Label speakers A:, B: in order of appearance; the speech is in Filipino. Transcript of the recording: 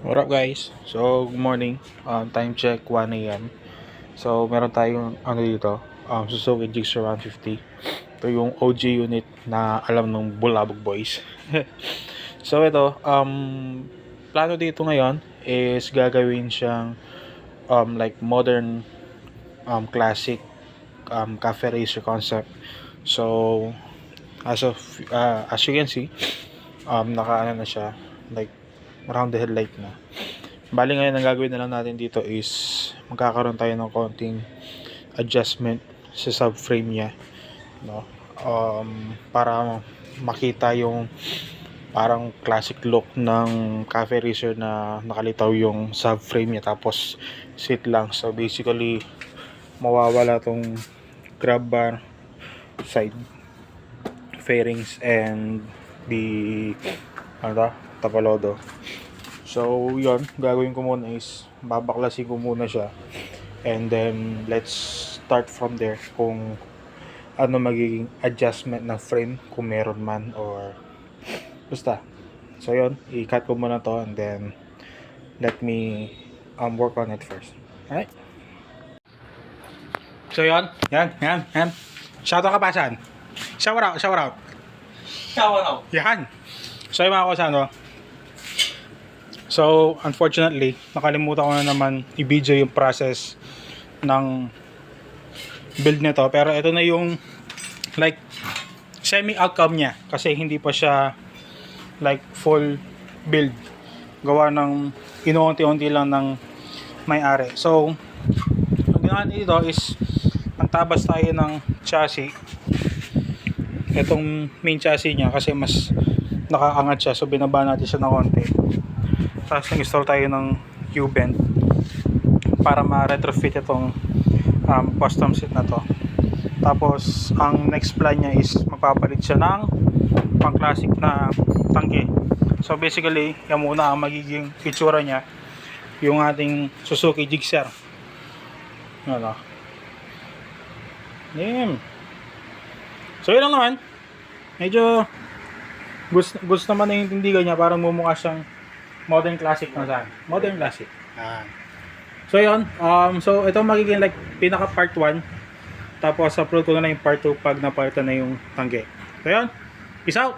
A: What up guys? So, good morning. Time check 1 a.m. So, meron tayong dito, Suzuki Gixxer 150. Ito yung OG unit na alam ng Bulabog Boys. So, ito, plano dito ngayon is gagawin siyang like modern classic cafe racer concept. So, as you can see, naka na siya, like rounded headlight na. Bali ngayon ang gagawin na lang natin dito is magkakaroon tayo ng konting adjustment sa subframe niya, no? Para makita yung parang classic look ng Cafe Racer na nakalitaw yung subframe niya tapos seat lang. So basically mawawala tong grab bar, side fairings and the tapalodo. So, yon gagawin ko muna is babaklasin ko muna siya. And then, let's start from there kung ano magiging adjustment ng frame, kung meron man or basta. So, yon i-cut ko muna to and then let me work on it first. Alright? So, yan. Shoutout ka pa saan? Shout out.
B: Shower out.
A: Yan. So, yung mga kasano, so, unfortunately, nakalimutan ko na naman i-video yung process ng build nito. Pero ito na yung like semi-outcome niya kasi hindi pa siya like full build. Gawa ng inuunti-unti lang ng may-ari. So, ang ginawa dito is nagtabas tayo ng chassis. Itong main chassis niya kasi mas nakaangat siya. So, binaba natin siya ng konti. Tapos nag-install tayo ng U-bend para ma-retrofit itong custom seat na to. Tapos ang next plan niya is magpapalit siya ng pang classic na tangke. So basically yan muna ang magiging itsura niya, yung ating Suzuki Gixxer. Ano? So yun lang naman. Medyo gusto naman na yung tindigan niya para mumukha siyang modern classic na saan. Modern classic. So yun, so ito magiging like pinaka part 1. Tapos upload ko na lang yung part 2 pag napalitan na yung tangke. So yun, peace out!